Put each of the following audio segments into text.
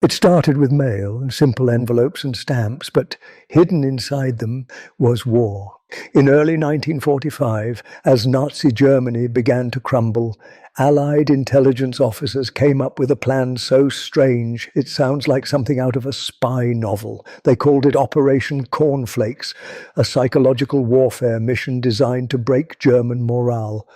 It started with mail and simple envelopes and stamps, but hidden inside them was war. In early 1945, as Nazi Germany began to crumble, Allied intelligence officers came up with a plan so strange it sounds like something out of a spy novel. They called it Operation Cornflakes, a psychological warfare mission designed to break German morale.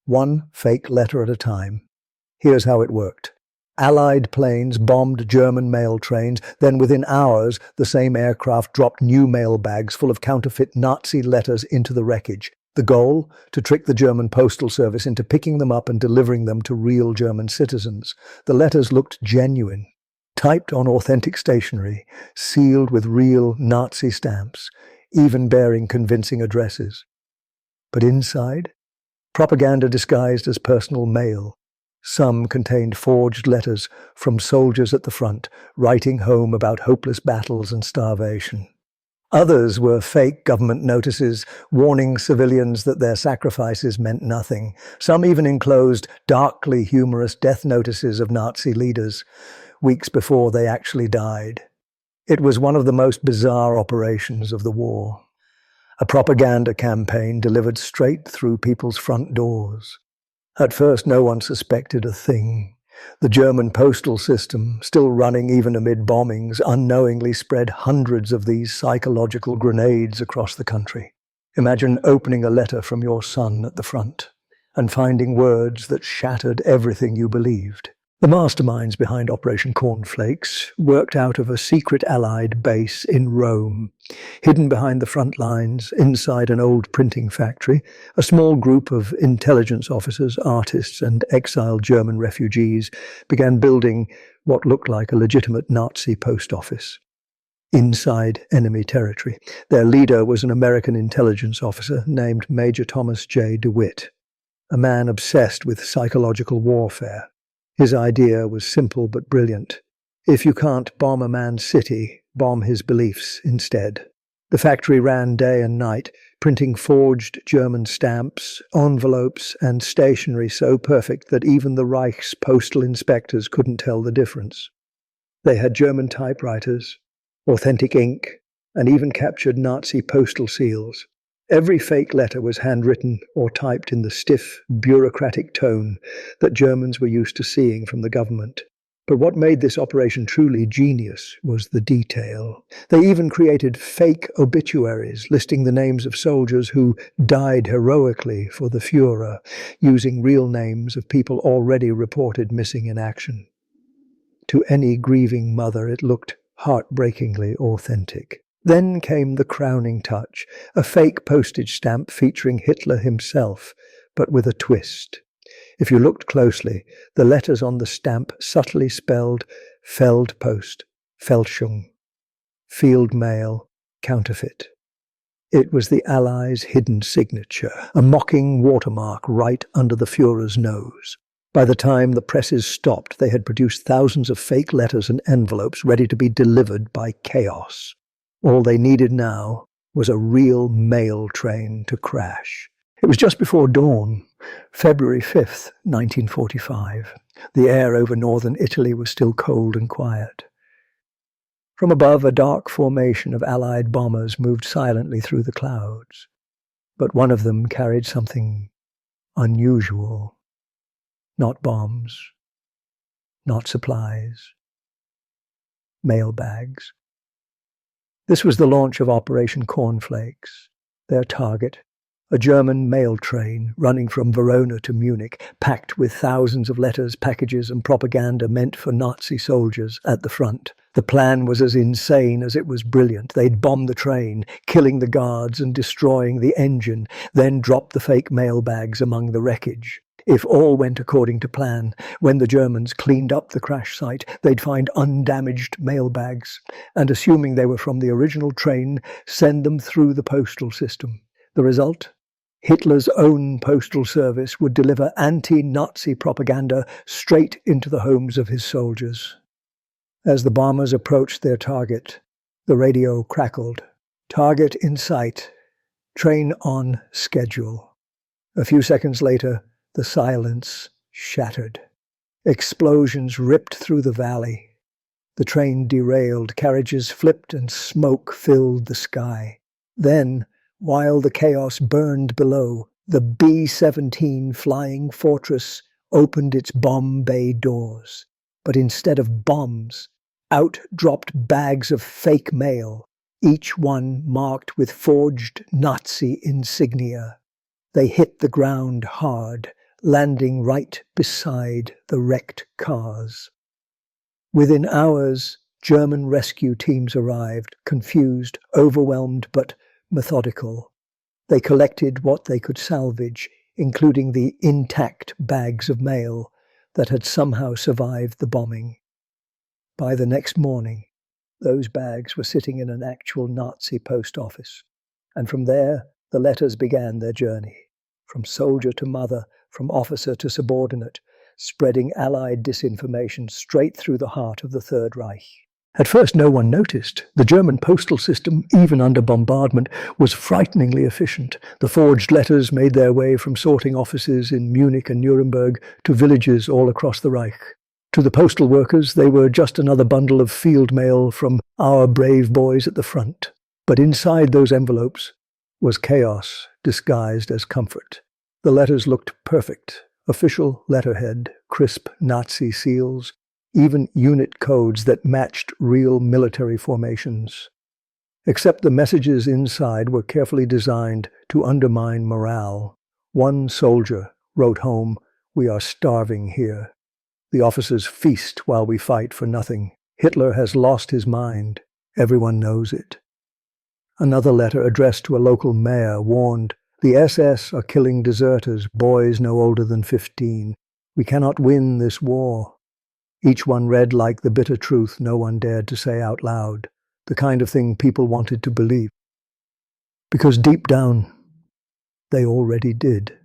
One fake letter at a time. Here's how it worked. Allied planes bombed German mail trains, then within hours the same aircraft dropped new mail bags full of counterfeit Nazi letters into the wreckage. The goal? To trick the German postal service into picking them up and delivering them to real German citizens. The letters looked genuine, typed on authentic stationery, sealed with real Nazi stamps, even bearing convincing addresses. But inside, propaganda disguised as personal mail. Some contained forged letters from soldiers at the front, writing home about hopeless battles and starvation. Others were fake government notices warning civilians that their sacrifices meant nothing. Some even enclosed darkly humorous death notices of Nazi leaders, weeks before they actually died. It was one of the most bizarre operations of the war. A propaganda campaign delivered straight through people's front doors. At first, no one suspected a thing. The German postal system, still running even amid bombings, unknowingly spread hundreds of these psychological grenades across the country. Imagine opening a letter from your son at the front and finding words that shattered everything you believed. The masterminds behind Operation Cornflakes worked out of a secret Allied base in Rome. Hidden behind the front lines, inside an old printing factory, a small group of intelligence officers, artists, and exiled German refugees began building what looked like a legitimate Nazi post office. Inside enemy territory. Their leader was an American intelligence officer named Major Thomas J. DeWitt, a man obsessed with psychological warfare. His idea was simple but brilliant. If you can't bomb a man's city, bomb his beliefs instead. The factory ran day and night, printing forged German stamps, envelopes, and stationery so perfect that even the Reich's postal inspectors couldn't tell the difference. They had German typewriters, authentic ink, and even captured Nazi postal seals. Every fake letter was handwritten or typed in the stiff, bureaucratic tone that Germans were used to seeing from the government. But what made this operation truly genius was the detail. They even created fake obituaries listing the names of soldiers who died heroically for the Führer, using real names of people already reported missing in action. To any grieving mother, it looked heartbreakingly authentic. Then came the crowning touch, a fake postage stamp featuring Hitler himself, but with a twist. If you looked closely, the letters on the stamp subtly spelled Feldpost, Fälschung, field mail, counterfeit. It was the Allies' hidden signature, a mocking watermark right under the Führer's nose. By the time the presses stopped, they had produced thousands of fake letters and envelopes ready to be delivered by chaos. All they needed now was a real mail train to crash. It was just before dawn, February 5th, 1945. The air over northern Italy was still cold and quiet. From above, a dark formation of Allied bombers moved silently through the clouds. But one of them carried something unusual. Not bombs, not supplies, mailbags. This was the launch of Operation Cornflakes. Their target, a German mail train running from Verona to Munich, packed with thousands of letters, packages, and propaganda meant for Nazi soldiers at the front. The plan was as insane as it was brilliant. They'd bomb the train, killing the guards and destroying the engine, then drop the fake mailbags among the wreckage. If all went according to plan, when the Germans cleaned up the crash site, they'd find undamaged mailbags, and assuming they were from the original train, send them through the postal system. The result? Hitler's own postal service would deliver anti-Nazi propaganda straight into the homes of his soldiers. As the bombers approached their target, the radio crackled. Target in sight. Train on schedule. A few seconds later, the silence shattered. Explosions ripped through the valley. The train derailed, carriages flipped, and smoke filled the sky. Then, while the chaos burned below, the B-17 Flying Fortress opened its bomb bay doors. But instead of bombs, out dropped bags of fake mail, each one marked with forged Nazi insignia. They hit the ground hard, landing right beside the wrecked cars. Within hours, German rescue teams arrived, confused, overwhelmed, but methodical. They collected what they could salvage, including the intact bags of mail that had somehow survived the bombing. By the next morning, those bags were sitting in an actual Nazi post office, and from there the letters began their journey, from soldier to mother, from officer to subordinate, spreading Allied disinformation straight through the heart of the Third Reich. At first no one noticed. The German postal system, even under bombardment, was frighteningly efficient. The forged letters made their way from sorting offices in Munich and Nuremberg to villages all across the Reich. To the postal workers, they were just another bundle of field mail from our brave boys at the front. But inside those envelopes was chaos disguised as comfort. The letters looked perfect. Official letterhead, crisp Nazi seals, even unit codes that matched real military formations. Except the messages inside were carefully designed to undermine morale. One soldier wrote home, "We are starving here. The officers feast while we fight for nothing. Hitler has lost his mind. Everyone knows it." Another letter addressed to a local mayor warned, "The SS are killing deserters, boys no older than 15. We cannot win this war." Each one read like the bitter truth no one dared to say out loud, the kind of thing people wanted to believe. Because deep down, they already did.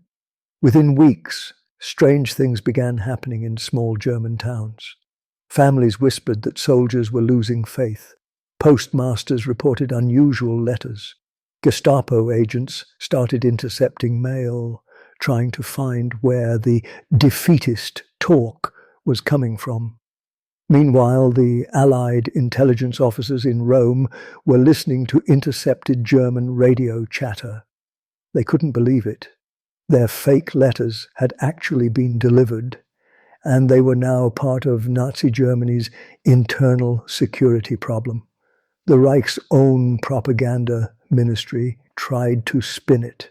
Within weeks, strange things began happening in small German towns. Families whispered that soldiers were losing faith. Postmasters reported unusual letters. Gestapo agents started intercepting mail, trying to find where the defeatist talk was coming from. Meanwhile, the Allied intelligence officers in Rome were listening to intercepted German radio chatter. They couldn't believe it. Their fake letters had actually been delivered, and they were now part of Nazi Germany's internal security problem. The Reich's own propaganda ministry tried to spin it.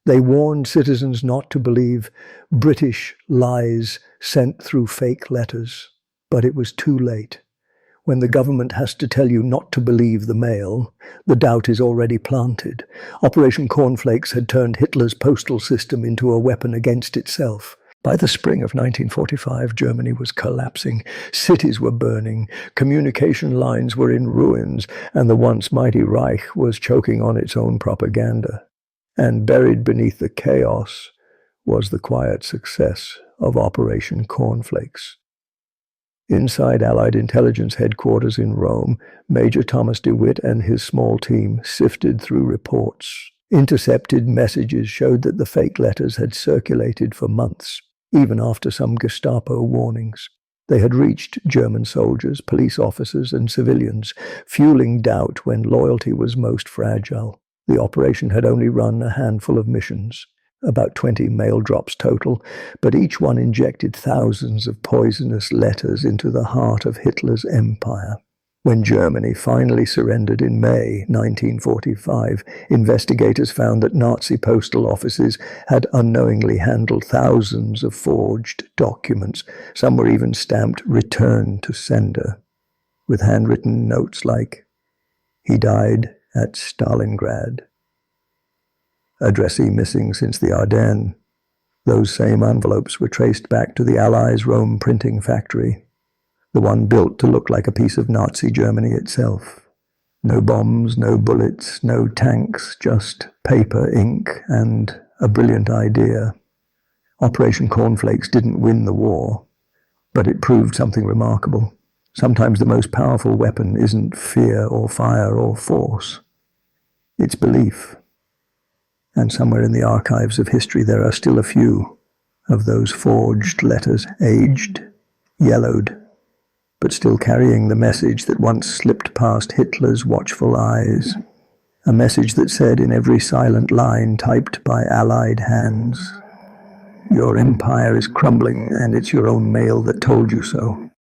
They warned citizens not to believe British lies sent through fake letters. But it was too late. When the government has to tell you not to believe the mail, the doubt is already planted. Operation Cornflakes had turned Hitler's postal system into a weapon against itself. By the spring of 1945, Germany was collapsing. Cities were burning, communication lines were in ruins, and the once mighty Reich was choking on its own propaganda. And buried beneath the chaos was the quiet success of Operation Cornflakes. Inside Allied intelligence headquarters in Rome, Major Thomas DeWitt and his small team sifted through reports. Intercepted messages showed that the fake letters had circulated for months, even after some Gestapo warnings. They had reached German soldiers, police officers, and civilians, fueling doubt when loyalty was most fragile. The operation had only run a handful of missions, about 20 mail drops total, but each one injected thousands of poisonous letters into the heart of Hitler's empire. When Germany finally surrendered in May 1945, investigators found that Nazi postal offices had unknowingly handled thousands of forged documents. Some were even stamped "Return to Sender," with handwritten notes like, "He died at Stalingrad." Addressee missing since the Ardennes. Those same envelopes were traced back to the Allies' Rome printing factory, the one built to look like a piece of Nazi Germany itself. No bombs, no bullets, no tanks, just paper, ink, and a brilliant idea. Operation Cornflakes didn't win the war, but it proved something remarkable. Sometimes the most powerful weapon isn't fear or fire or force. It's belief. And somewhere in the archives of history there are still a few of those forged letters, aged, yellowed, but still carrying the message that once slipped past Hitler's watchful eyes. A message that said in every silent line typed by Allied hands, "Your empire is crumbling, and it's your own mail that told you so."